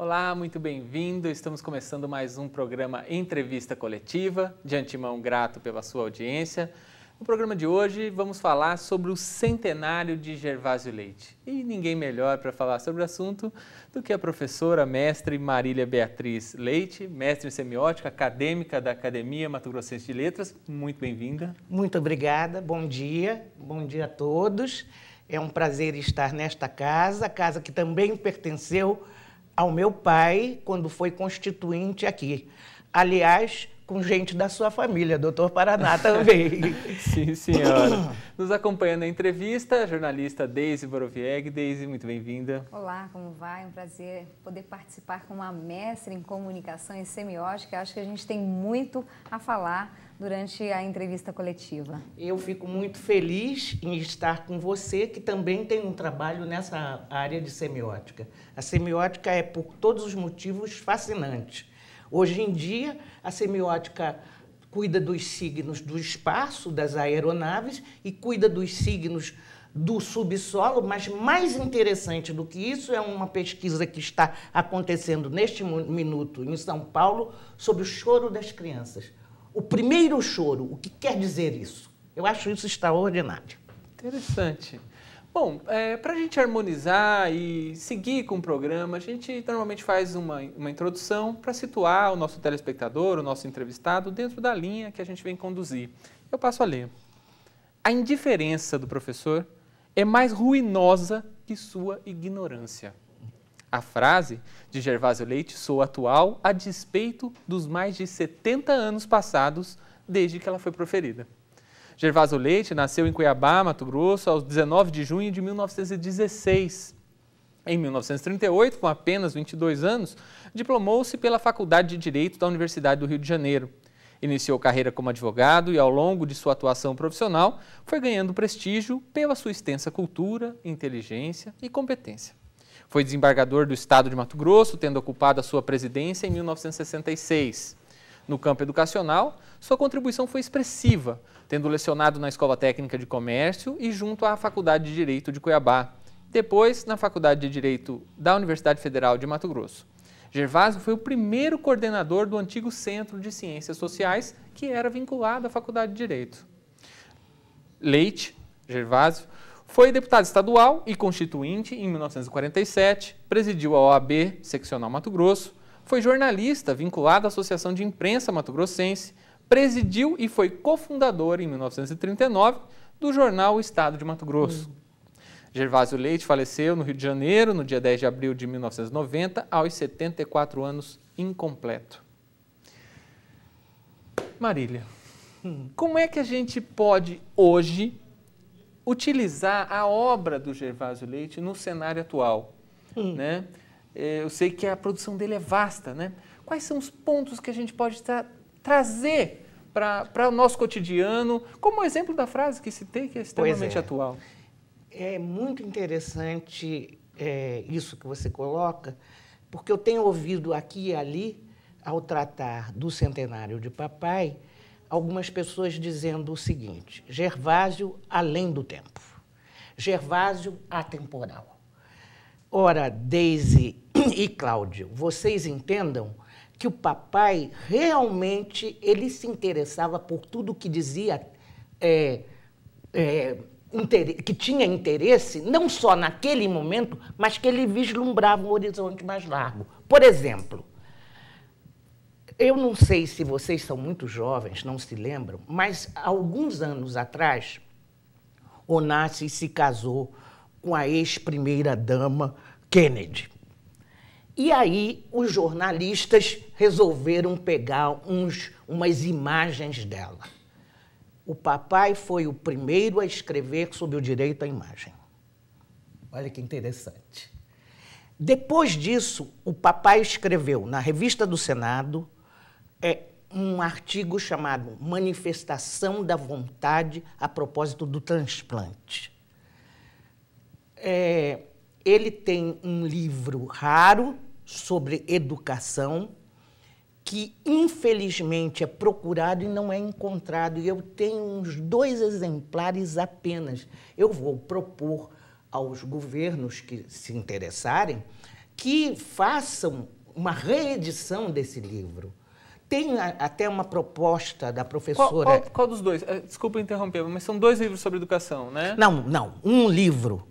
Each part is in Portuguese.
Olá, muito bem-vindo. Estamos começando mais um programa Entrevista Coletiva. De antemão, grato pela sua audiência. No programa de hoje, vamos falar sobre o centenário de Gervásio Leite. E ninguém melhor para falar sobre o assunto do que a professora, mestre Marília Beatriz Leite, mestre em semiótica, acadêmica da Academia Mato Grossense de Letras. Muito bem-vinda. Muito obrigada, bom dia a todos. É um prazer estar nesta casa que também pertenceu ao meu pai quando foi constituinte aqui. Aliás, com gente da sua família, doutor Paraná também. Sim, senhora. Nos acompanhando na entrevista, a jornalista Deise Borovieg. Deise, muito bem-vinda. Olá, como vai? Um prazer poder participar com uma mestre em comunicação e semiótica. Acho que a gente tem muito a falar durante a entrevista coletiva. Eu fico muito feliz em estar com você, que também tem um trabalho nessa área de semiótica. A semiótica é, por todos os motivos, fascinante. Hoje em dia, a semiótica cuida dos signos do espaço, das aeronaves, e cuida dos signos do subsolo, mas mais interessante do que isso é uma pesquisa que está acontecendo neste minuto em São Paulo sobre o choro das crianças. O primeiro choro, o que quer dizer isso? Eu acho isso extraordinário. Interessante. Bom, para a gente harmonizar e seguir com o programa, a gente normalmente faz uma introdução para situar o nosso telespectador, o nosso entrevistado, dentro da linha que a gente vem conduzir. Eu passo a ler. A indiferença do professor é mais ruinosa que sua ignorância. A frase de Gervásio Leite soa atual a despeito dos mais de 70 anos passados desde que ela foi proferida. Gervásio Leite nasceu em Cuiabá, Mato Grosso, aos 19 de junho de 1916. Em 1938, com apenas 22 anos, diplomou-se pela Faculdade de Direito da Universidade do Rio de Janeiro. Iniciou carreira como advogado e, ao longo de sua atuação profissional, foi ganhando prestígio pela sua extensa cultura, inteligência e competência. Foi desembargador do Estado de Mato Grosso, tendo ocupado a sua presidência em 1966. No campo educacional, sua contribuição foi expressiva, tendo lecionado na Escola Técnica de Comércio e junto à Faculdade de Direito de Cuiabá, depois na Faculdade de Direito da Universidade Federal de Mato Grosso. Gervásio foi o primeiro coordenador do antigo Centro de Ciências Sociais, que era vinculado à Faculdade de Direito. Leite, Gervásio, foi deputado estadual e constituinte em 1947, presidiu a OAB Seccional Mato Grosso, foi jornalista vinculado à Associação de Imprensa Mato Grossense, presidiu e foi cofundador, em 1939, do jornal O Estado de Mato Grosso. Gervásio Leite faleceu no Rio de Janeiro, no dia 10 de abril de 1990, aos 74 anos incompleto. Marília, como é que a gente pode, hoje, utilizar a obra do Gervásio Leite no cenário atual? Né? Eu sei que a produção dele é vasta, né? Quais são os pontos que a gente pode trazer para o nosso cotidiano, como o exemplo da frase que citei, que é extremamente atual? É muito interessante isso que você coloca, porque eu tenho ouvido aqui e ali, ao tratar do centenário de papai, algumas pessoas dizendo o seguinte: Gervásio além do tempo, Gervásio atemporal. Ora, Deise e Cláudio, vocês entendam que o papai realmente ele se interessava por tudo que dizia, que tinha interesse, não só naquele momento, mas que ele vislumbrava um horizonte mais largo. Por exemplo, eu não sei se vocês são muito jovens, não se lembram, mas há alguns anos atrás, Onassis se casou com a ex-primeira-dama Kennedy. E aí os jornalistas resolveram pegar umas imagens dela. O papai foi o primeiro a escrever sobre o direito à imagem. Olha que interessante. Depois disso, o papai escreveu na Revista do Senado um artigo chamado Manifestação da Vontade a propósito do transplante. Ele tem um livro raro sobre educação, que infelizmente é procurado e não é encontrado. E eu tenho uns 2 exemplares apenas. Eu vou propor aos governos que se interessarem que façam uma reedição desse livro. Tem até uma proposta da professora... Qual dos dois? Desculpa interromper, mas são 2 livros sobre educação, né? Não. Um livro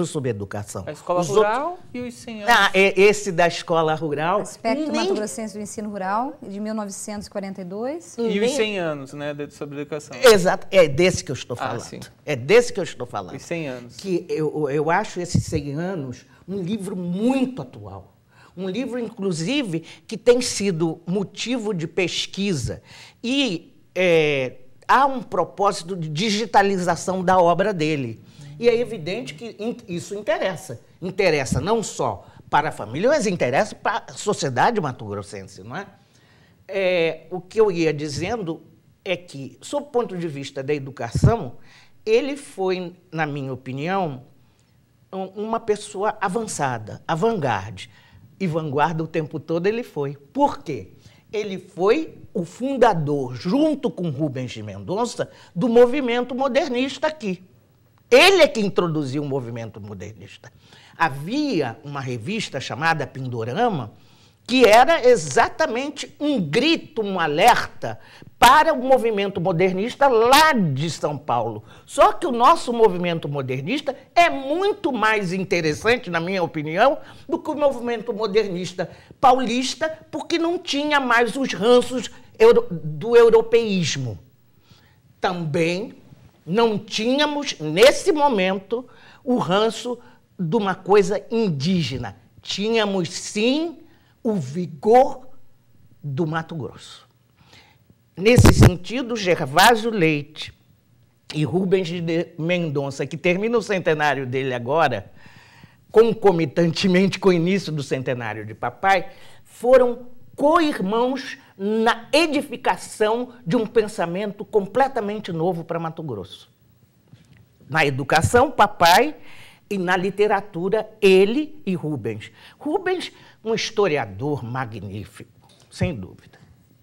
sobre educação. A Escola Rural e os 100 anos. Esse da Escola Rural. Aspecto Mato Grossense do Ensino Rural, de 1942. E os 100 anos, né, sobre educação. Exato, é desse que eu estou falando. Sim. É desse que eu estou falando. Os 100 anos. Que eu acho esses 100 anos um livro muito atual. Um livro, inclusive, que tem sido motivo de pesquisa e há um propósito de digitalização da obra dele. E é evidente que isso interessa. Interessa não só para a família, mas interessa para a sociedade mato-grossense, não é? O que eu ia dizendo é que, sob o ponto de vista da educação, ele foi, na minha opinião, uma pessoa avançada, avant-garde. E vanguarda o tempo todo ele foi. Por quê? Ele foi o fundador, junto com Rubens de Mendonça, do movimento modernista aqui. Ele é que introduziu o movimento modernista. Havia uma revista chamada Pindorama, que era exatamente um grito, um alerta para o movimento modernista lá de São Paulo. Só que o nosso movimento modernista é muito mais interessante, na minha opinião, do que o movimento modernista paulista, porque não tinha mais os ranços do europeísmo. Também não tínhamos, nesse momento, o ranço de uma coisa indígena. Tínhamos, sim, o vigor do Mato Grosso. Nesse sentido, Gervásio Leite e Rubens de Mendonça, que termina o centenário dele agora, concomitantemente com o início do centenário de papai, foram co-irmãos na edificação de um pensamento completamente novo para Mato Grosso. Na educação, papai, e na literatura, ele e Rubens. Rubens, um historiador magnífico, sem dúvida.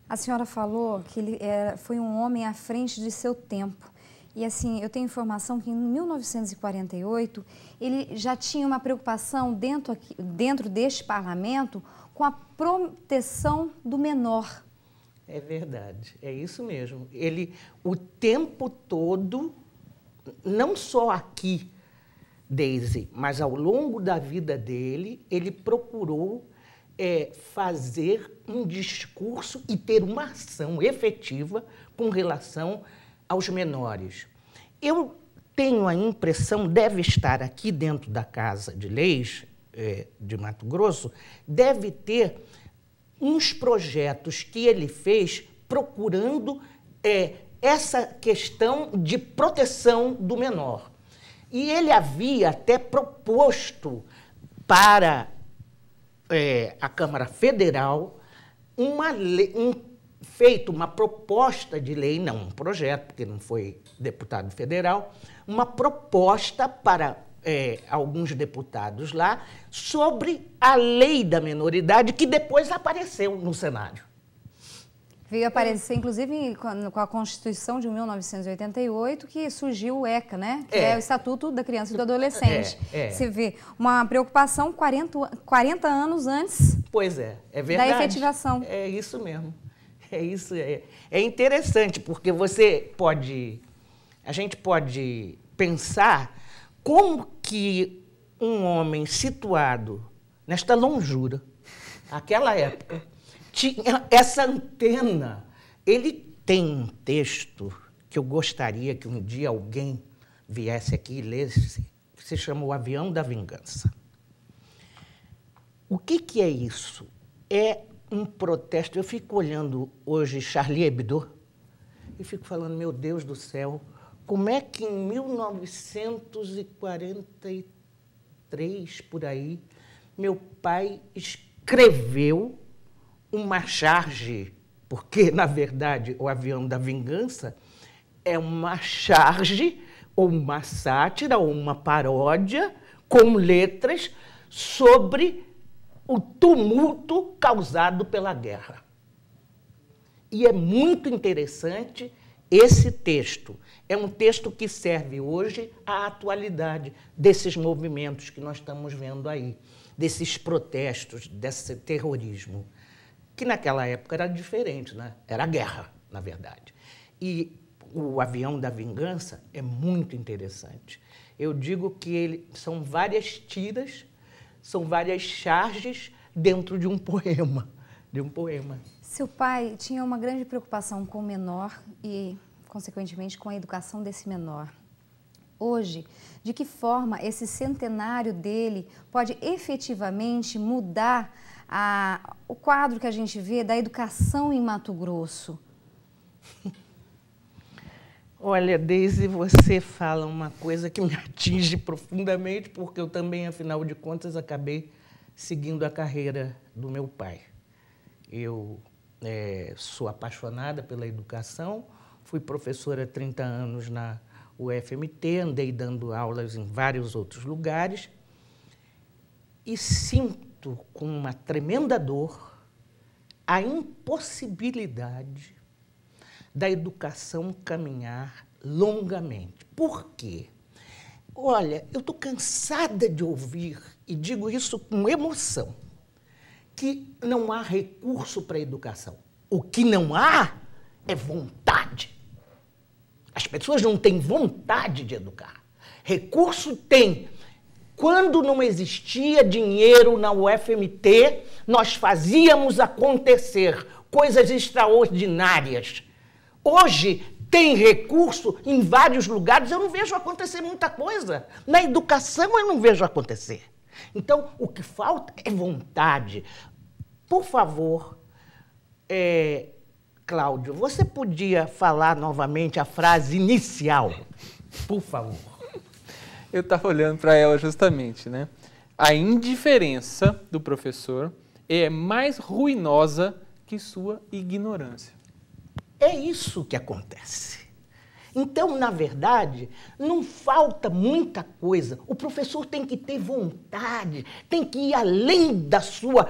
A senhora falou que ele foi um homem à frente de seu tempo. E assim, eu tenho informação que em 1948 ele já tinha uma preocupação dentro deste parlamento com a proteção do menor. É verdade, é isso mesmo. Ele, o tempo todo, não só aqui, Deise, mas ao longo da vida dele, ele procurou fazer um discurso e ter uma ação efetiva com relação aos menores. Eu tenho a impressão, deve estar aqui dentro da Casa de Leis de Mato Grosso, deve ter uns projetos que ele fez procurando essa questão de proteção do menor. E ele havia até proposto para a Câmara Federal feito uma proposta de lei, não um projeto, porque não foi deputado federal, uma proposta para alguns deputados lá sobre a lei da menoridade, que depois apareceu no cenário. Veio aparecer, inclusive, com a Constituição de 1988, que surgiu o ECA, né? Que é o Estatuto da Criança e do Adolescente. Você vê uma preocupação 40 anos antes é verdade. Da efetivação. É isso mesmo. É isso. É interessante, porque a gente pode pensar como que um homem situado nesta longura, naquela época, tinha essa antena. Ele tem um texto que eu gostaria que um dia alguém viesse aqui e lesse, que se chama O Avião da Vingança. O que é isso? É um protesto. Eu fico olhando hoje Charlie Hebdo e fico falando, meu Deus do céu, como é que em 1943, por aí, meu pai escreveu uma charge, porque, na verdade, O Avião da Vingança é uma charge, ou uma sátira, ou uma paródia, com letras sobre o tumulto causado pela guerra. E é muito interessante esse texto. É um texto que serve hoje à atualidade desses movimentos que nós estamos vendo aí. desses protestos, desse terrorismo, que naquela época era diferente, né? Era guerra, na verdade. E o Avião da Vingança é muito interessante. Eu digo que são várias tiras, são várias charges dentro de um poema. Seu pai tinha uma grande preocupação com o menor e, consequentemente, com a educação desse menor. Hoje, de que forma esse centenário dele pode efetivamente mudar o quadro que a gente vê da educação em Mato Grosso? Olha, Deise, você fala uma coisa que me atinge profundamente, porque eu também, afinal de contas, acabei seguindo a carreira do meu pai. Eu sou apaixonada pela educação, fui professora há 30 anos na UFMT, andei dando aulas em vários outros lugares e sinto com uma tremenda dor a impossibilidade da educação caminhar longamente. Por quê? Olha, eu estou cansada de ouvir, e digo isso com emoção, que não há recurso para a educação. O que não há é vontade. As pessoas não têm vontade de educar. Recurso tem. Quando não existia dinheiro na UFMT, nós fazíamos acontecer coisas extraordinárias. Hoje tem recurso em vários lugares, eu não vejo acontecer muita coisa. Na educação eu não vejo acontecer. Então, o que falta é vontade. Por favor, Cláudio, você podia falar novamente a frase inicial, por favor. Eu estava olhando para ela justamente, né? A indiferença do professor é mais ruinosa que sua ignorância. É isso que acontece. Então, na verdade, não falta muita coisa. O professor tem que ter vontade, tem que ir além da sua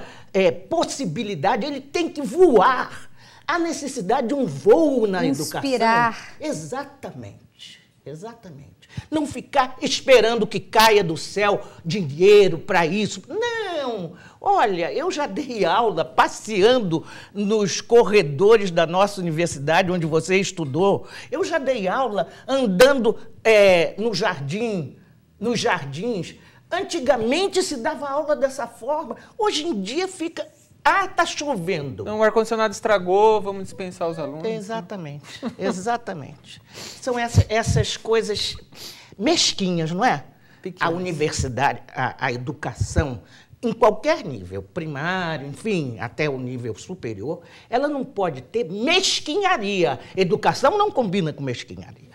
possibilidade, ele tem que voar. Há necessidade de um voo na educação. Inspirar. Exatamente. Não ficar esperando que caia do céu dinheiro para isso. Não! Olha, eu já dei aula passeando nos corredores da nossa universidade, onde você estudou. Eu já dei aula andando nos jardins. Antigamente se dava aula dessa forma. Hoje em dia fica... tá chovendo. Então, o ar-condicionado estragou, vamos dispensar os alunos. Exatamente. São essas coisas mesquinhas, não é? Pequenas. A universidade, a educação, em qualquer nível, primário, enfim, até o nível superior, ela não pode ter mesquinharia. Educação não combina com mesquinharia.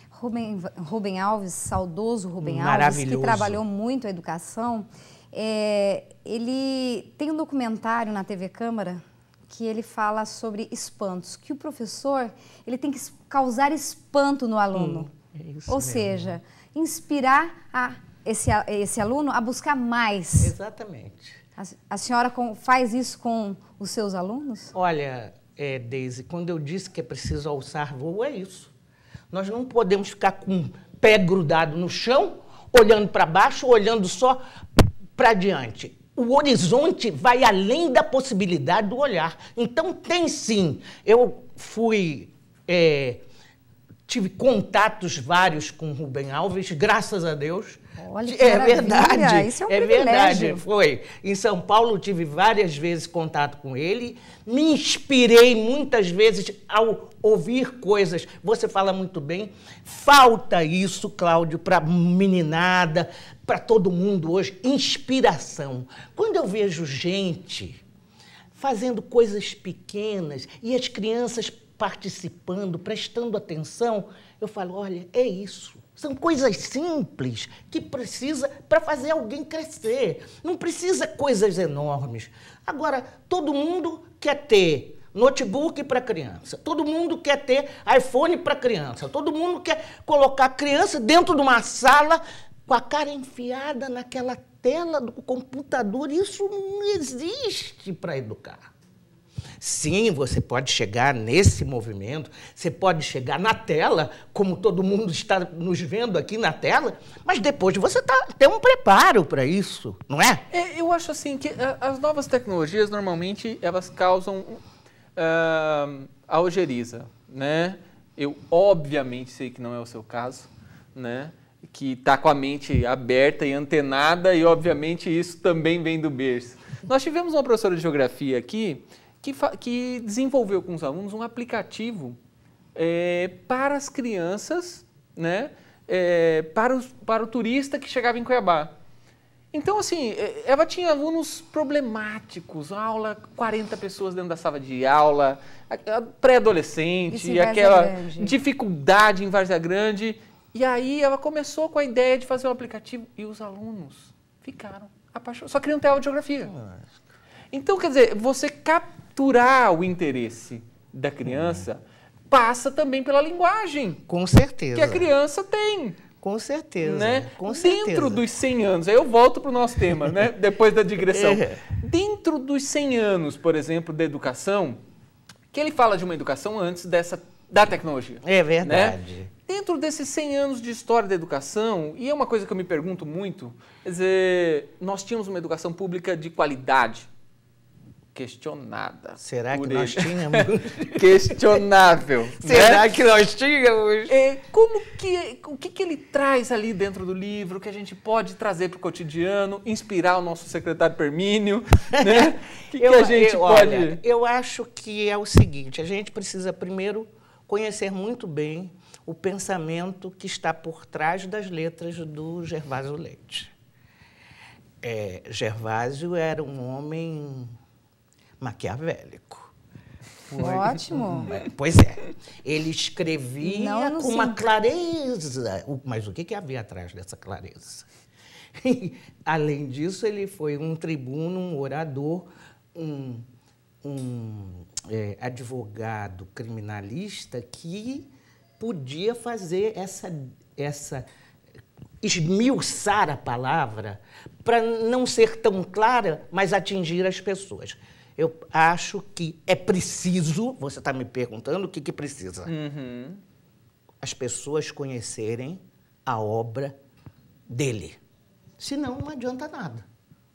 Rubem Alves, saudoso Rubem Alves, que trabalhou muito a educação, ele tem um documentário na TV Câmara que ele fala sobre espantos, que o professor ele tem que causar espanto no aluno. Ou seja, inspirar esse aluno a buscar mais. Exatamente. A senhora faz isso com os seus alunos? Olha, Deise, quando eu disse que é preciso alçar voo, é isso. Nós não podemos ficar com o pé grudado no chão, olhando para baixo, olhando só para diante. O horizonte vai além da possibilidade do olhar. Então, tem sim. Eu tive contatos vários com Rubem Alves, graças a Deus. Olha, que verdade. Isso é um privilégio. Verdade, foi. Em São Paulo, tive várias vezes contato com ele. Me inspirei muitas vezes ao ouvir coisas. Você fala muito bem. Falta isso, Cláudio, para a meninada, para todo mundo hoje. Inspiração. Quando eu vejo gente fazendo coisas pequenas e as crianças participando, prestando atenção, eu falo, olha, é isso. São coisas simples que precisa para fazer alguém crescer. Não precisa coisas enormes. Agora, todo mundo quer ter notebook para criança, todo mundo quer ter iPhone para criança, todo mundo quer colocar a criança dentro de uma sala com a cara enfiada naquela tela do computador. Isso não existe para educar. Sim, você pode chegar nesse movimento, você pode chegar na tela, como todo mundo está nos vendo aqui na tela, mas depois você tem um preparo para isso, não é? Eu acho assim que as novas tecnologias, normalmente, elas causam a ojeriza, né? Eu, obviamente, sei que não é o seu caso, né? Que está com a mente aberta e antenada, e, obviamente, isso também vem do berço. Nós tivemos uma professora de geografia aqui que desenvolveu com os alunos um aplicativo para as crianças, né? Para o turista que chegava em Cuiabá. Então, assim, ela tinha alunos problemáticos, aula, 40 pessoas dentro da sala de aula, pré-adolescente, aquela dificuldade em Várzea Grande. E aí ela começou com a ideia de fazer um aplicativo e os alunos ficaram apaixonados, só queriam ter aula de geografia. Então, quer dizer, você capturar o interesse da criança passa também pela linguagem. Com certeza. Que a criança tem. Com certeza. Né? Com certeza. Dentro dos 100 anos, aí eu volto para o nosso tema, né? Depois da digressão. Dentro dos 100 anos, por exemplo, da educação, que ele fala de uma educação antes da tecnologia. É verdade. Né? Dentro desses 100 anos de história da educação, e é uma coisa que eu me pergunto muito, quer dizer, nós tínhamos uma educação pública de qualidade. Questionada. Será que nós tínhamos? Questionável. Será né? que nós tínhamos? O que ele traz ali dentro do livro que a gente pode trazer para o cotidiano, inspirar o nosso secretário Permínio? Né? O que a gente pode... Olha, eu acho que é o seguinte, a gente precisa primeiro conhecer muito bem o pensamento que está por trás das letras do Gervásio Leite. Gervásio era um homem maquiavélico. Ótimo. Pois é. Ele escrevia com uma sim. clareza. Mas o que havia atrás dessa clareza? Além disso, ele foi um tribuno, um orador, um advogado criminalista que podia fazer esmiuçar a palavra para não ser tão clara, mas atingir as pessoas. Eu acho que é preciso, você está me perguntando o que precisa, as pessoas conhecerem a obra dele. Senão, não adianta nada.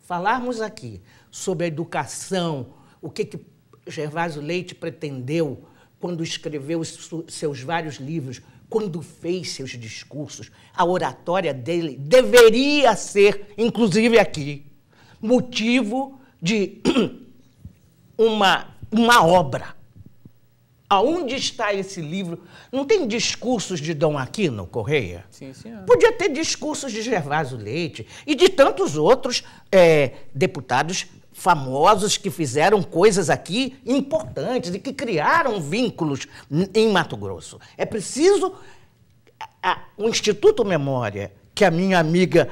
Falarmos aqui sobre a educação, o que Gervásio Leite pretendeu quando escreveu seus vários livros, quando fez seus discursos, a oratória dele deveria ser, inclusive aqui, motivo de uma obra. Aonde está esse livro? Não tem discursos de Dom Aquino Correia? Sim, senhor. Podia ter discursos de Gervásio Leite e de tantos outros deputados famosos que fizeram coisas aqui importantes e que criaram vínculos em Mato Grosso. É preciso o Instituto Memória, que a minha amiga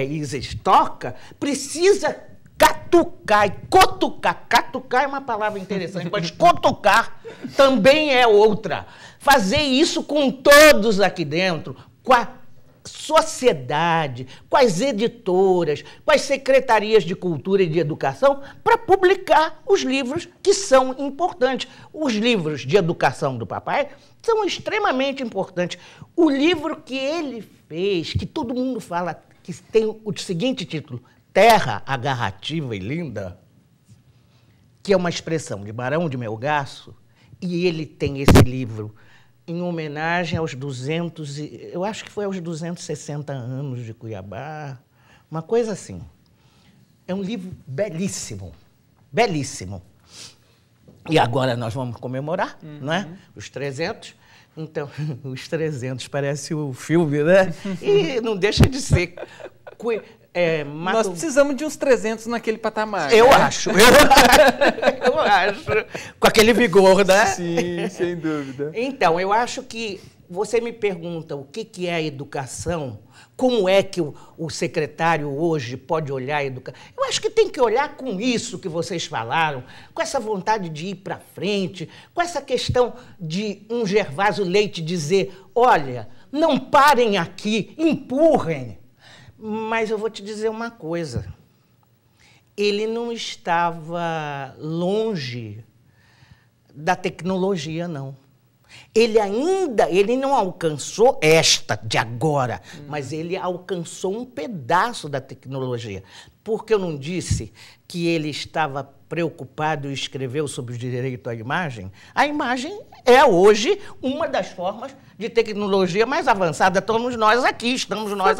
Isis toca, precisa catucar e cotucar. Catucar é uma palavra interessante, mas cotucar também é outra. Fazer isso com todos aqui dentro, com a sociedade, com as editoras, com as secretarias de cultura e de educação, para publicar os livros que são importantes. Os livros de educação do papai são extremamente importantes. O livro que ele fez, que todo mundo fala, que tem o seguinte título, Terra Agarrativa e Linda, que é uma expressão de Barão de Melgaço, e ele tem esse livro em homenagem aos eu acho que foi aos 260 anos de Cuiabá, uma coisa assim. É um livro belíssimo, belíssimo. E agora nós vamos comemorar, não é? Os 300. Então, os 300 parece o filme, né? E não deixa de ser. Nós precisamos de uns 300 naquele patamar. Eu né? acho. Eu acho. Com aquele vigor, né? Sim, sem dúvida. Então, eu acho que você me pergunta o que é a educação, como é que o secretário hoje pode olhar a educação. Eu acho que tem que olhar com isso que vocês falaram, com essa vontade de ir para frente, com essa questão de um Gervásio Leite dizer, olha, não parem aqui, empurrem. Mas eu vou te dizer uma coisa. Ele não estava longe da tecnologia, não. Ele não alcançou esta de agora, mas ele alcançou um pedaço da tecnologia. Porque eu não disse que ele estava preocupado e escreveu sobre o direito à imagem? A imagem é hoje uma das formas de tecnologia mais avançada. Estamos nós aqui.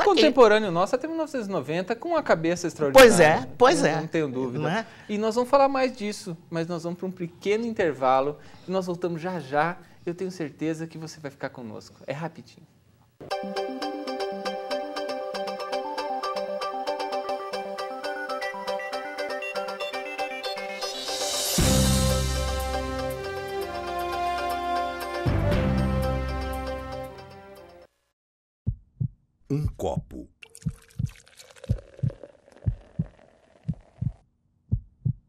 Contemporâneo nosso até 1990, com uma cabeça extraordinária. Pois é. Não tenho dúvida. Não é? E nós vamos falar mais disso, mas nós vamos para um pequeno intervalo e nós voltamos já já. Eu tenho certeza que você vai ficar conosco. É rapidinho. Um copo.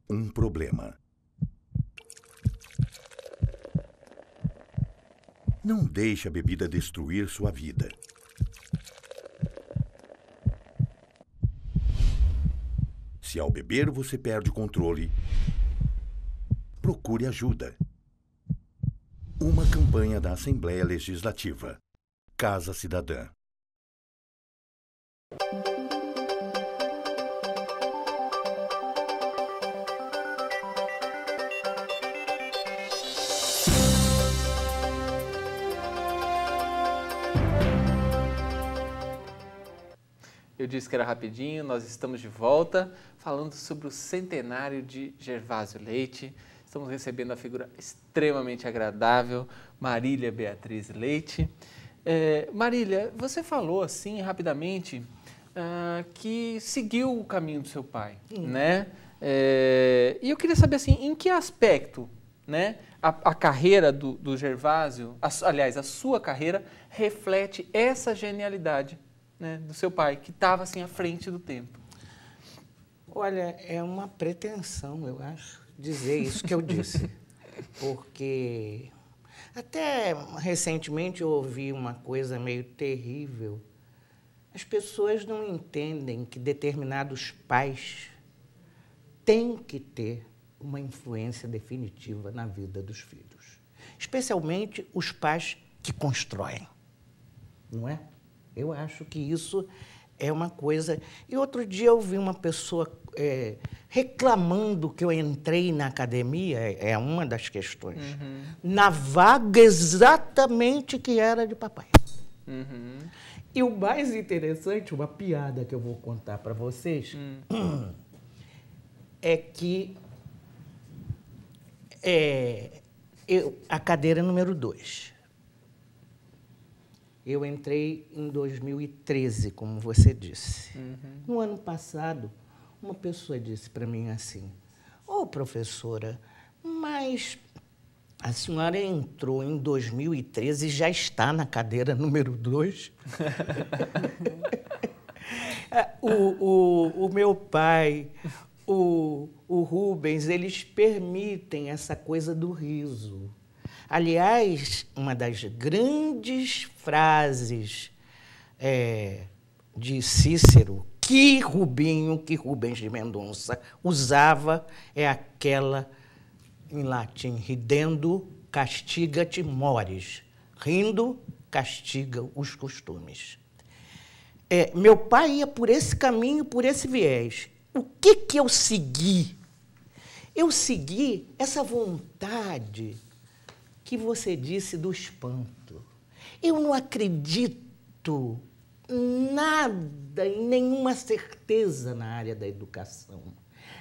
Um problema. Não deixe a bebida destruir sua vida. Se ao beber você perde o controle, procure ajuda. Uma campanha da Assembleia Legislativa. Casa Cidadã. Eu disse que era rapidinho, nós estamos de volta falando sobre o centenário de Gervásio Leite. Estamos recebendo a figura extremamente agradável, Marília Beatriz Leite. Marília, você falou assim rapidamente que seguiu o caminho do seu pai, né? E eu queria saber assim, em que aspecto, né, a carreira do Gervásio, aliás, a sua carreira reflete essa genialidade, né, do seu pai, que estava assim à frente do tempo? Olha, é uma pretensão, eu acho, dizer isso que eu disse. Porque até recentemente eu ouvi uma coisa meio terrível. As pessoas não entendem que determinados pais têm que ter uma influência definitiva na vida dos filhos. Especialmente os pais que constroem, não é? Eu acho que isso é uma coisa... E outro dia eu vi uma pessoa reclamando que eu entrei na academia, é uma das questões, na vaga exatamente que era de papai. E o mais interessante, uma piada que eu vou contar para vocês, é que a cadeira número 2. Eu entrei em 2013, como você disse. No ano passado, uma pessoa disse para mim assim: "Ô, professora, mas a senhora entrou em 2013 e já está na cadeira número 2? O meu pai, o Rubens, eles permitem essa coisa do riso. Aliás, uma das grandes frases de Cícero, que Rubens de Mendonça usava, é aquela em latim: ridendo castiga-te mores, rindo castiga os costumes. Meu pai ia por esse caminho, por esse viés. O que eu segui? Eu segui essa vontade que você disse do espanto. Eu não acredito nada, em nenhuma certeza na área da educação.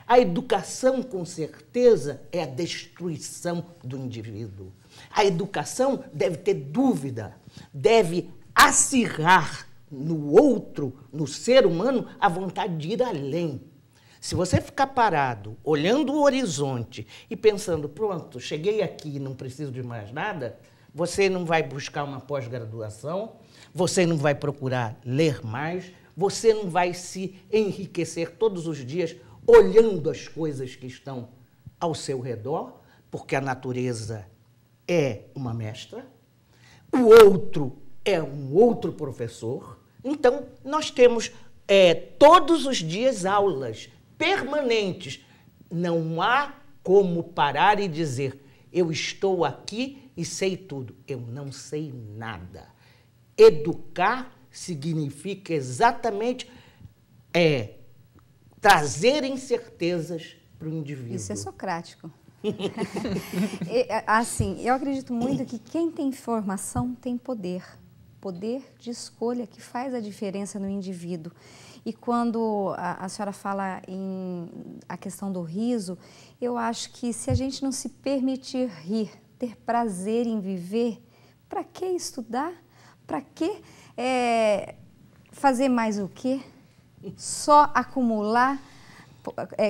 A educação, com certeza, é a destruição do indivíduo. A educação deve ter dúvida, deve acirrar no outro, no ser humano, a vontade de ir além. Se você ficar parado, olhando o horizonte e pensando, pronto, cheguei aqui, não preciso de mais nada, você não vai buscar uma pós-graduação, você não vai procurar ler mais, você não vai se enriquecer todos os dias olhando as coisas que estão ao seu redor, porque a natureza é uma mestra, o outro é um outro professor. Então, nós temos todos os dias aulas permanentes. Não há como parar e dizer, eu estou aqui e sei tudo. Eu não sei nada. Educar significa exatamente trazer incertezas para o indivíduo. Isso é socrático. Assim, eu acredito muito que quem tem informação tem poder. Poder de escolha que faz a diferença no indivíduo. E quando a senhora fala em a questão do riso, eu acho que se a gente não se permitir rir, ter prazer em viver, para que estudar? Para que fazer mais o quê? Só acumular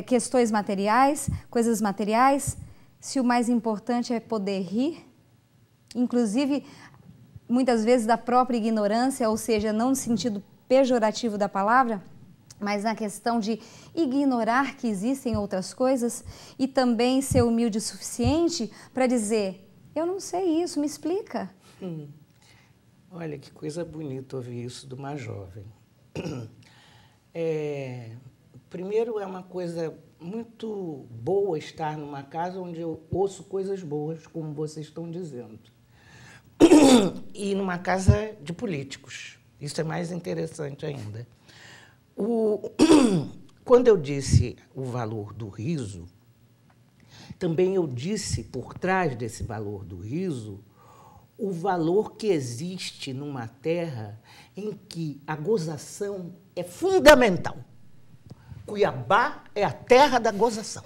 questões materiais, coisas materiais, se o mais importante é poder rir, inclusive muitas vezes da própria ignorância, ou seja, não no sentido pejorativo da palavra, mas na questão de ignorar que existem outras coisas e também ser humilde o suficiente para dizer, eu não sei isso, me explica. Olha, que coisa bonita ouvir isso de uma jovem. Primeiro, é uma coisa muito boa estar numa casa onde eu ouço coisas boas, como vocês estão dizendo. E numa casa de políticos. Isso é mais interessante ainda. Quando eu disse o valor do riso, também eu disse, por trás desse valor do riso, o valor que existe numa terra em que a gozação é fundamental. Cuiabá é a terra da gozação.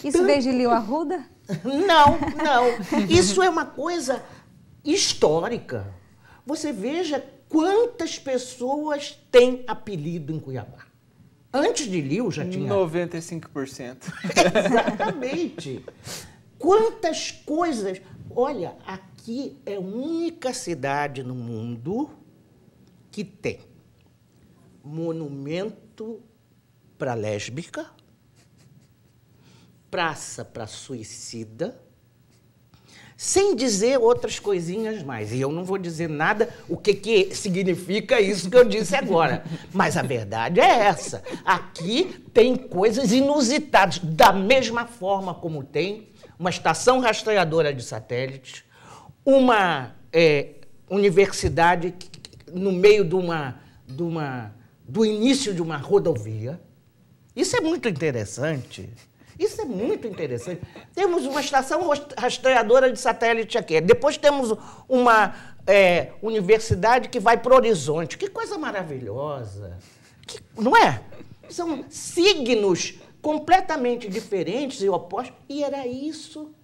Isso veio de Lírio Arruda? Não, não. Isso é uma coisa histórica. Você veja quantas pessoas têm apelido em Cuiabá. Antes de Lírio já tinha... 95%. Exatamente. Quantas coisas... Olha, aqui é a única cidade no mundo que tem monumento para lésbica, praça para suicida, sem dizer outras coisinhas mais. E eu não vou dizer nada o que significa isso que eu disse agora. Mas a verdade é essa. Aqui tem coisas inusitadas, da mesma forma como tem uma estação rastreadora de satélites, uma universidade no meio do início de uma rodovia. Isso é muito interessante. Isso é muito interessante. Temos uma estação rastreadora de satélite aqui. Depois temos uma universidade que vai para o horizonte. Que coisa maravilhosa. Não é? São signos completamente diferentes e opostos. E era isso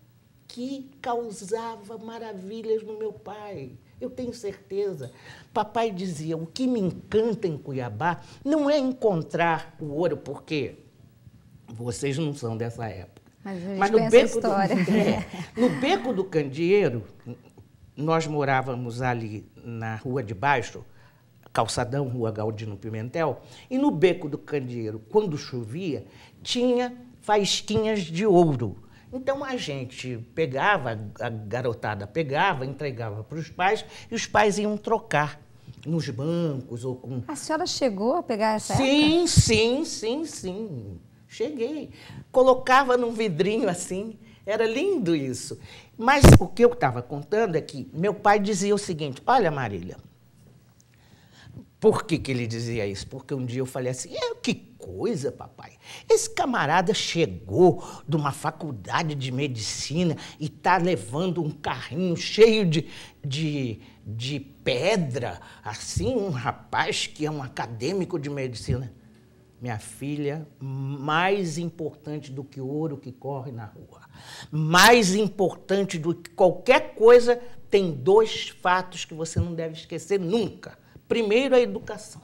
que causava maravilhas no meu pai. Eu tenho certeza. Papai dizia, o que me encanta em Cuiabá não é encontrar o ouro, porque vocês não são dessa época. Mas no beco no Beco do Candeeiro, nós morávamos ali na Rua de Baixo, calçadão, Rua Galdino Pimentel, e no Beco do Candeeiro, quando chovia, tinha faísquinhas de ouro. Então, a gente pegava, a garotada pegava, entregava para os pais, e os pais iam trocar nos bancos ou com... A senhora chegou a pegar essa época? Sim. Cheguei. Colocava num vidrinho assim, era lindo isso. Mas o que eu estava contando é que meu pai dizia o seguinte, olha, Marília, por que ele dizia isso? Porque um dia eu falei assim, que coisa, papai. Esse camarada chegou de uma faculdade de medicina e está levando um carrinho cheio de pedra, assim, um rapaz que é um acadêmico de medicina. Minha filha, mais importante do que o ouro que corre na rua, mais importante do que qualquer coisa, tem dois fatos que você não deve esquecer nunca. Primeiro, a educação.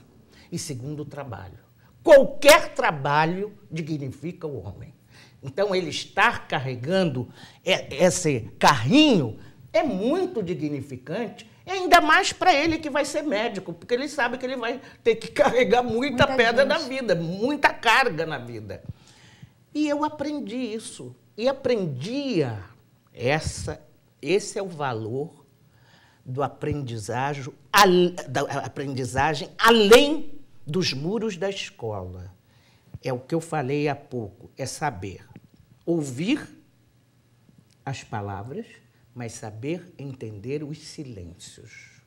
E segundo, o trabalho. Qualquer trabalho dignifica o homem. Então, ele estar carregando esse carrinho é muito dignificante, ainda mais para ele que vai ser médico, porque ele sabe que ele vai ter que carregar muita pedra na vida, muita carga na vida. E eu aprendi isso. E aprendia esse é o valor da aprendizagem além dos muros da escola. É o que eu falei há pouco, é saber ouvir as palavras, mas saber entender os silêncios.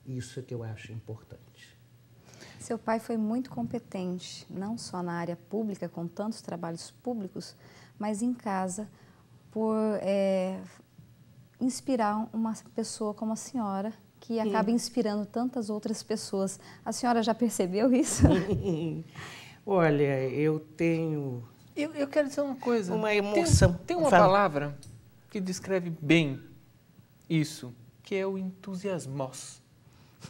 Isso é que eu acho importante. Seu pai foi muito competente, não só na área pública, com tantos trabalhos públicos, mas em casa, por inspirar uma pessoa como a senhora, que acaba inspirando tantas outras pessoas. A senhora já percebeu isso? Olha, eu tenho... Eu quero dizer uma coisa. Uma emoção. Tem uma palavra que descreve bem isso, que é o entusiasmos,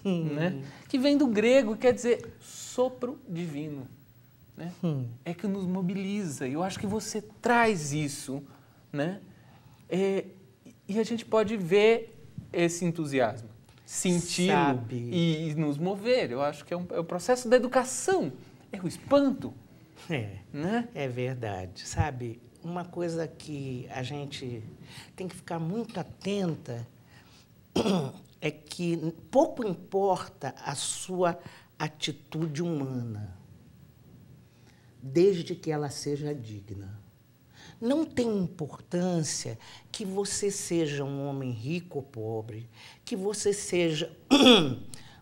né? Que vem do grego, quer dizer sopro divino, né? É que nos mobiliza. Eu acho que você traz isso, né? E a gente pode ver esse entusiasmo, senti-lo e nos mover. Eu acho que é o processo da educação, é o espanto. Né? É verdade. Sabe, uma coisa que a gente tem que ficar muito atenta é que pouco importa a sua atitude humana, desde que ela seja digna. Não tem importância que você seja um homem rico ou pobre, que você seja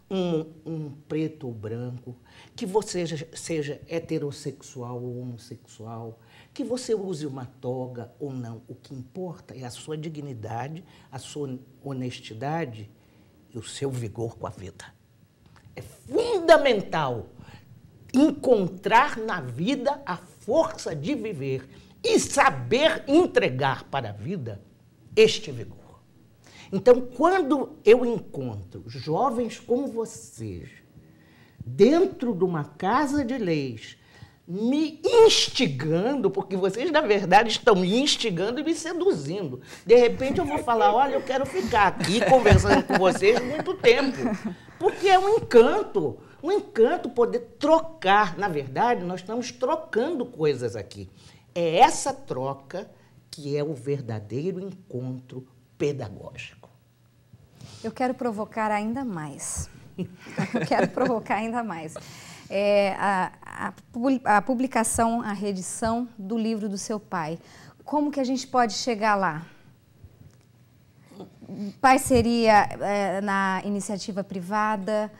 um preto ou branco, que você seja heterossexual ou homossexual, que você use uma toga ou não. O que importa é a sua dignidade, a sua honestidade e o seu vigor com a vida. É fundamental encontrar na vida a força de viver e saber entregar para a vida este vigor. Então, quando eu encontro jovens como vocês, dentro de uma casa de leis, me instigando, porque vocês, na verdade, estão me instigando e me seduzindo. De repente, eu vou falar, olha, eu quero ficar aqui conversando com vocês muito tempo, porque é um encanto poder trocar. Na verdade, nós estamos trocando coisas aqui. É essa troca que é o verdadeiro encontro pedagógico. Eu quero provocar ainda mais. A publicação, a reedição do livro do seu pai. Como que a gente pode chegar lá? Parceria na iniciativa privada?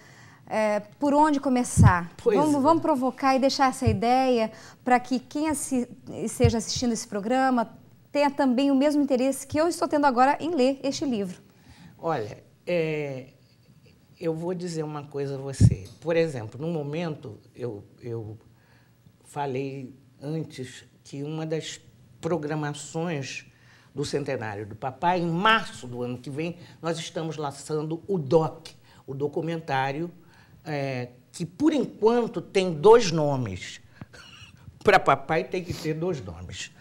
Por onde começar? Vamos provocar e deixar essa ideia para que quem esteja assistindo esse programa tenha também o mesmo interesse que eu estou tendo agora em ler este livro. Olha, eu vou dizer uma coisa a você. Por exemplo, no momento, eu falei antes que uma das programações do centenário do papai, em março do ano que vem, nós estamos lançando o DOC, o documentário, que, por enquanto, tem 2 nomes. Para papai tem que ter 2 nomes.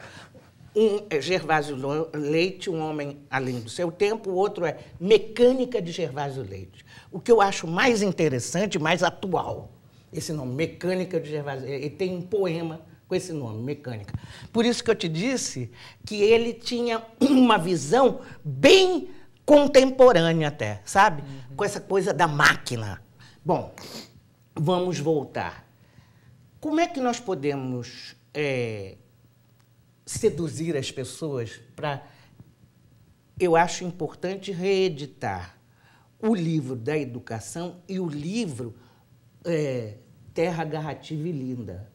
Um é Gervásio Leite, um homem além do seu tempo, o outro é Mecânica de Gervásio Leite. O que eu acho mais interessante, mais atual, esse nome, Mecânica de Gervásio Leite, ele tem um poema com esse nome, Mecânica. Por isso que eu te disse que ele tinha uma visão bem contemporânea até, sabe? Com essa coisa da máquina. Bom, vamos voltar. Como é que nós podemos seduzir as pessoas para... Eu acho importante reeditar o livro da educação e o livro Terra Garrativa e Linda.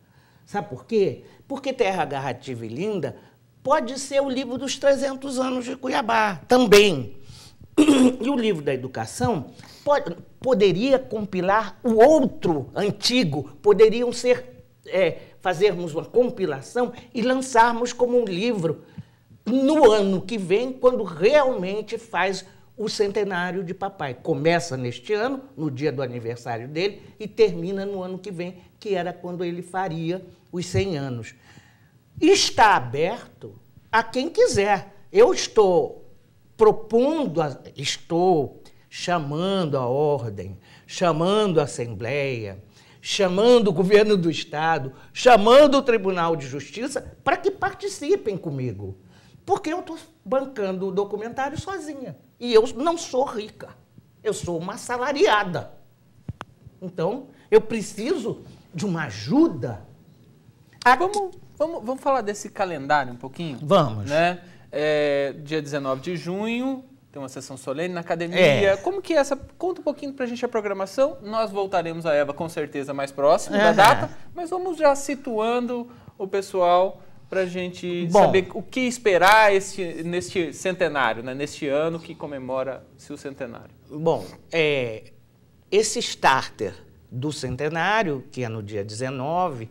Sabe por quê? Porque Terra Garrativa e Linda pode ser o livro dos 300 anos de Cuiabá também. E o livro da educação poderia compilar o outro antigo, poderiam ser... fazermos uma compilação e lançarmos como um livro no ano que vem, quando realmente faz o centenário de papai. Começa neste ano, no dia do aniversário dele, e termina no ano que vem, que era quando ele faria os 100 anos. E está aberto a quem quiser. Eu estou propondo, estou chamando a ordem, chamando a Assembleia, chamando o governo do Estado, chamando o Tribunal de Justiça para que participem comigo. Porque eu estou bancando o documentário sozinha. E eu não sou rica. Eu sou uma assalariada. Então, eu preciso de uma ajuda. Vamos falar desse calendário um pouquinho? Vamos. Né? Dia 19 de junho, tem uma sessão solene na academia. Como que é essa? Conta um pouquinho pra gente a programação. Nós voltaremos a Eva com certeza mais próximo da data, mas vamos já situando o pessoal pra gente saber o que esperar neste centenário, né? Neste ano que comemora-se o centenário. Bom, esse starter do centenário, que é no dia 19,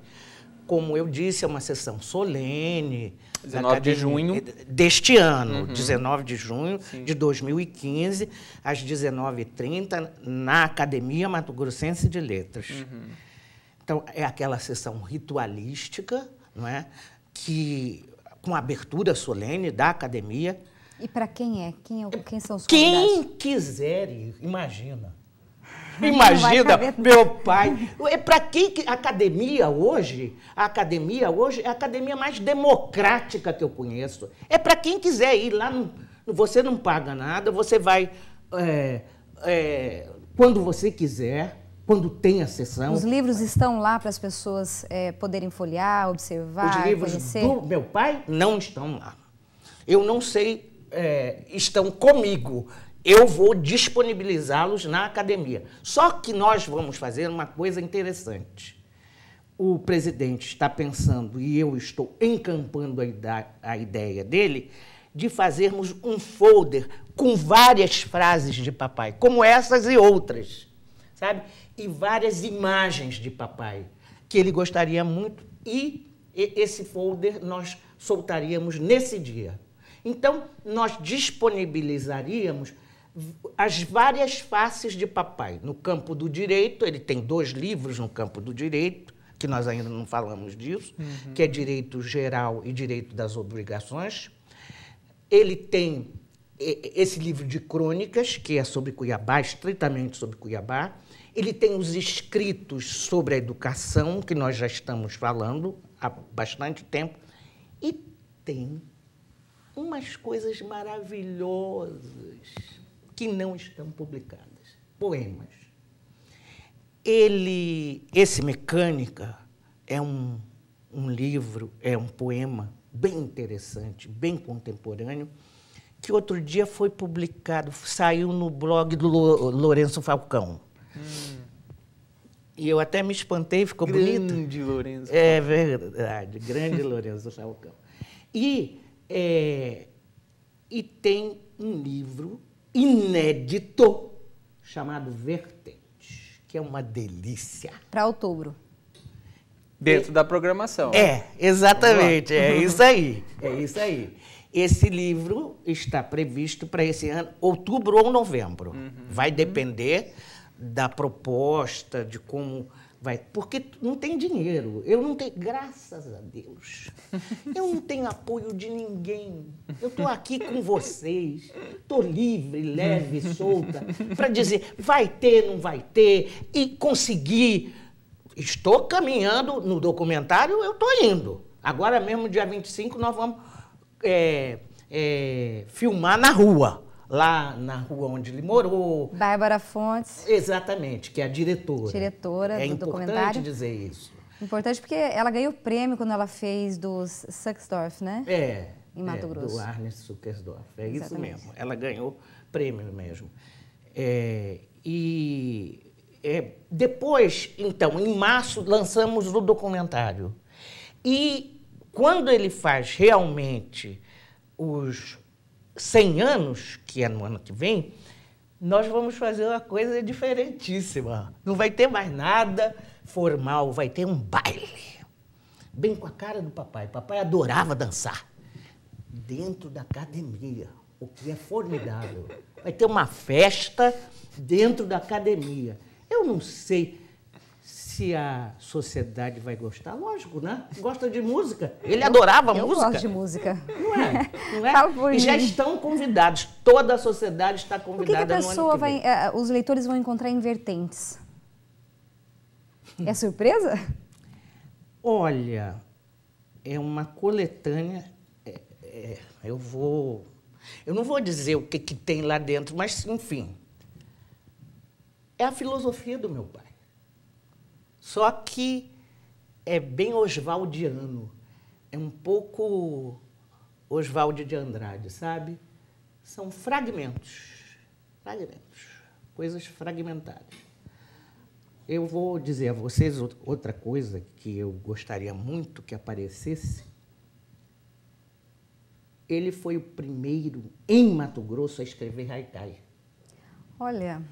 como eu disse, é uma sessão solene. 19 de junho. Deste ano, 19 de junho de 2015, às 19h30, na Academia Mato Grossense de Letras. Então, é aquela sessão ritualística, não é? Com abertura solene da academia. E para quem são os convidados? Quem quiser ir, imagina. Imagina, meu pai. É para quem a academia hoje é a academia mais democrática que eu conheço. É para quem quiser ir lá, você não paga nada, você vai quando você quiser, quando tem a sessão. Os livros estão lá para as pessoas poderem folhear, observar, Os livros conhecer? do meu pai não estão lá. Eu não sei, estão comigo. Eu vou disponibilizá-los na academia. Só que nós vamos fazer uma coisa interessante. O presidente está pensando, e eu estou encampando a ideia dele, de fazermos um folder com várias frases de papai, como essas e outras, sabe? E várias imagens de papai, que ele gostaria muito, e esse folder nós soltaríamos nesse dia. Então, nós disponibilizaríamos as várias faces de papai. No campo do direito, ele tem 2 livros no campo do direito, que nós ainda não falamos disso, que é Direito Geral e Direito das Obrigações. Ele tem esse livro de crônicas, que é sobre Cuiabá, estritamente sobre Cuiabá. Ele tem os escritos sobre a educação, que nós já estamos falando há bastante tempo. E tem umas coisas maravilhosas que não estão publicadas. Poemas. Esse Mecânica é um livro, é um poema bem interessante, bem contemporâneo, que outro dia foi publicado, saiu no blog do Lourenço Falcão. E eu até me espantei, ficou bonito. Grande Lourenço. É verdade, grande Lourenço Falcão. E tem um livro inédito chamado Vertentes, que é uma delícia. Para outubro. Dentro da programação. Exatamente, é isso aí, Esse livro está previsto para esse ano, outubro ou novembro. Vai depender da proposta, de como vai... Porque não tem dinheiro. Eu não tenho, graças a Deus, eu não tenho apoio de ninguém. Eu estou aqui com vocês, estou livre, leve, solta, para dizer vai ter, não vai ter, e conseguir. Estou caminhando no documentário, eu estou indo. Agora mesmo, dia 25, nós vamos filmar na rua. Lá na rua onde ele morou. Bárbara Fontes. Exatamente, que é a diretora. Diretora do documentário. É importante dizer isso. Importante porque ela ganhou prêmio quando ela fez dos Suxdorf, né? Em Mato Grosso. Do Arne Suxdorf, Exatamente. Isso mesmo. Ela ganhou prêmio mesmo. Depois, então, em março, lançamos o documentário. E quando ele faz realmente os 100 anos, que é no ano que vem, nós vamos fazer uma coisa diferentíssima. Não vai ter mais nada formal, vai ter um baile. Bem com a cara do papai. Papai adorava dançar. Dentro da academia, o que é formidável. Vai ter uma festa dentro da academia. Eu não sei se a sociedade vai gostar. Lógico, né? Gosta de música. Ele adorava música. Eu gosto de música. Não é? E já estão convidados. Toda a sociedade está convidada no ano que vem. Os leitores vão encontrar em Vertentes? É surpresa? Olha, é uma coletânea. Eu não vou dizer o que tem lá dentro, mas, enfim, é a filosofia do meu pai. Só que é bem oswaldiano, é um pouco Oswald de Andrade, sabe? São fragmentos, coisas fragmentadas. Eu vou dizer a vocês outra coisa que eu gostaria muito que aparecesse. Ele foi o primeiro em Mato Grosso a escrever haikai. Olha.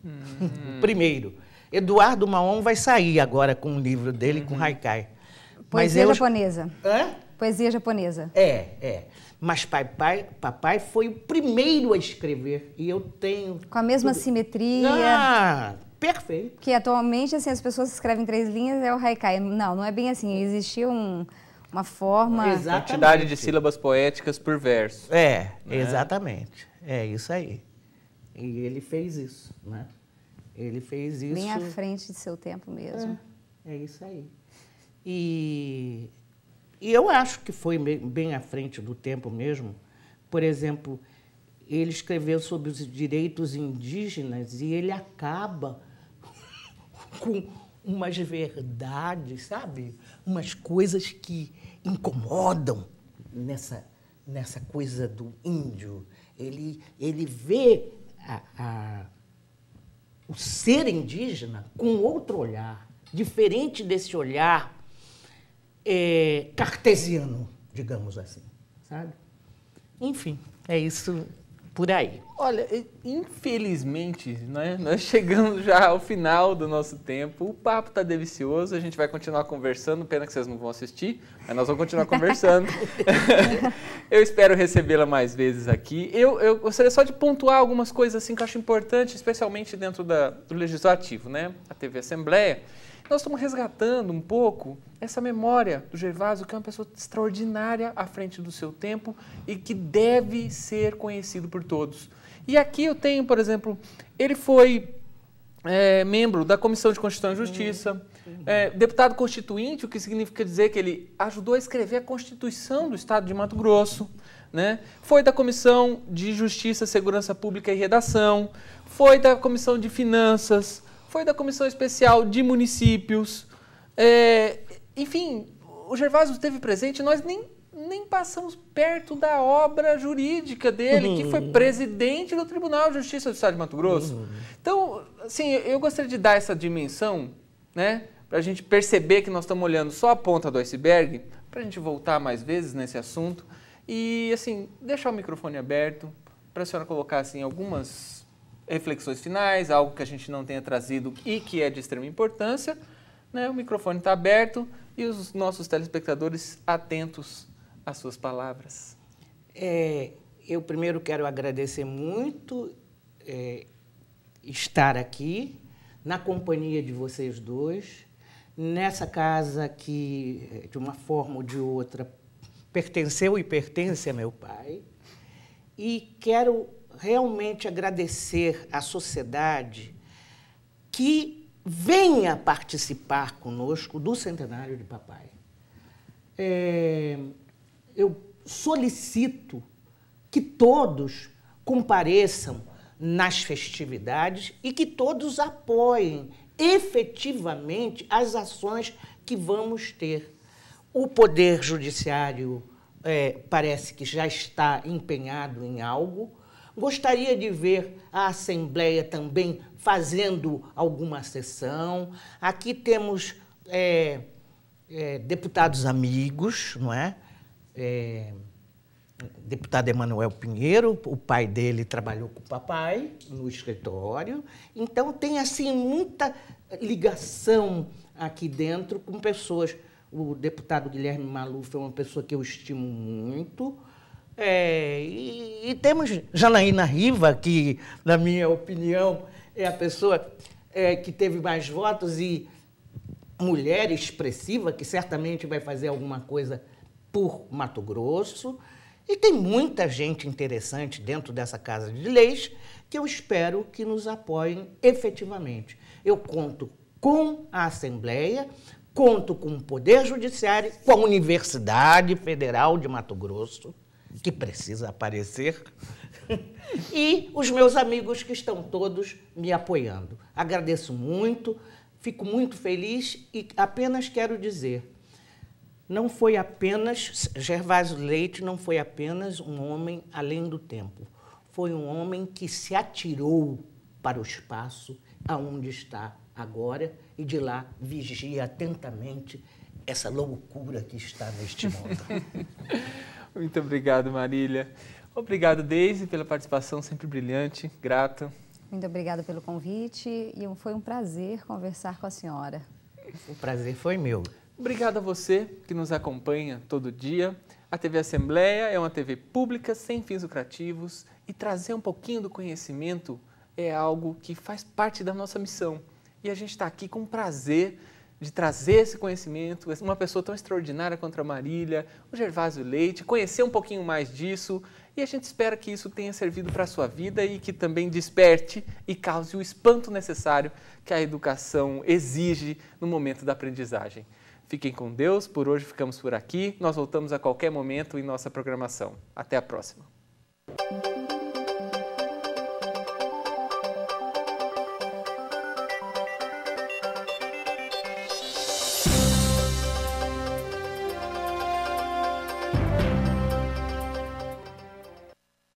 O primeiro. Eduardo Maon vai sair agora com um livro dele com haikai. Poesia japonesa. Hã? Poesia japonesa. É. Mas papai foi o primeiro a escrever. E eu tenho... Com a mesma simetria. Ah, perfeito. Que atualmente, assim, as pessoas escrevem 3 linhas, é o haikai. Não é bem assim. Existia uma forma... Exatamente. Quantidade de sílabas poéticas por verso. Né? Exatamente. É isso aí. E ele fez isso, né? Ele fez isso... Bem à frente de seu tempo mesmo. É isso aí. E eu acho que foi bem à frente do tempo mesmo. Por exemplo, ele escreveu sobre os direitos indígenas e ele acaba com umas verdades, sabe? Umas coisas que incomodam nessa coisa do índio. Ele vê o ser indígena com outro olhar, diferente desse olhar cartesiano, digamos assim, sabe? Enfim, é isso por aí. Olha, infelizmente, né, nós chegamos já ao final do nosso tempo. O papo está delicioso, a gente vai continuar conversando. Pena que vocês não vão assistir, mas nós vamos continuar conversando. Eu espero recebê-la mais vezes aqui. Eu gostaria só de pontuar algumas coisas assim que eu acho importante, especialmente dentro do Legislativo, né? A TV Assembleia. Nós estamos resgatando um pouco essa memória do Gervásio, que é uma pessoa extraordinária à frente do seu tempo e que deve ser conhecido por todos. E aqui eu tenho, por exemplo, ele foi membro da Comissão de Constituição e Justiça, deputado constituinte, o que significa dizer que ele ajudou a escrever a Constituição do Estado de Mato Grosso, né? Foi da Comissão de Justiça, Segurança Pública e Redação, foi da Comissão de Finanças, foi da Comissão Especial de Municípios. Enfim, o Gervásio esteve presente, nós nem passamos perto da obra jurídica dele, que foi presidente do Tribunal de Justiça do Estado de Mato Grosso. Então, assim, eu gostaria de dar essa dimensão, né, para a gente perceber que nós estamos olhando só a ponta do iceberg, para a gente voltar mais vezes nesse assunto e, assim, deixar o microfone aberto para a senhora colocar, assim, algumas reflexões finais, algo que a gente não tenha trazido e que é de extrema importância, né? O microfone está aberto e os nossos telespectadores atentos às suas palavras. Eu primeiro quero agradecer muito estar aqui, na companhia de vocês dois, nessa casa que, de uma forma ou de outra, pertenceu e pertence a meu pai, e quero realmente agradecer à sociedade que venha participar conosco do centenário de papai. Eu solicito que todos compareçam nas festividades e que todos apoiem efetivamente as ações que vamos ter. O Poder Judiciário parece que já está empenhado em algo. Gostaria de ver a Assembleia também fazendo alguma sessão. Aqui temos deputados amigos, não é? Deputado Emanuel Pinheiro, o pai dele trabalhou com o papai no escritório. Então, tem assim muita ligação aqui dentro com pessoas. O deputado Guilherme Maluf é uma pessoa que eu estimo muito. E temos Janaína Riva, que, na minha opinião, é a pessoa que teve mais votos e mulher expressiva, que certamente vai fazer alguma coisa por Mato Grosso. E tem muita gente interessante dentro dessa Casa de Leis que eu espero que nos apoiem efetivamente. Eu conto com a Assembleia, conto com o Poder Judiciário, com a Universidade Federal de Mato Grosso, que precisa aparecer, e os meus amigos que estão todos me apoiando. Agradeço muito, fico muito feliz e apenas quero dizer, não foi apenas, Gervásio Leite não foi apenas um homem além do tempo. Foi um homem que se atirou para o espaço, aonde está agora, e de lá vigia atentamente essa loucura que está neste mundo. Muito obrigado, Marília. Obrigado, Deise, pela participação sempre brilhante, grato. Muito obrigada pelo convite e foi um prazer conversar com a senhora. O prazer foi meu. Obrigado a você que nos acompanha todo dia. A TV Assembleia é uma TV pública, sem fins lucrativos, e trazer um pouquinho do conhecimento é algo que faz parte da nossa missão. E a gente está aqui com prazer de trazer esse conhecimento, uma pessoa tão extraordinária quanto a Marília, o Gervásio Leite, conhecer um pouquinho mais disso, e a gente espera que isso tenha servido para a sua vida e que também desperte e cause o espanto necessário que a educação exige no momento da aprendizagem. Fiquem com Deus, por hoje ficamos por aqui, nós voltamos a qualquer momento em nossa programação. Até a próxima.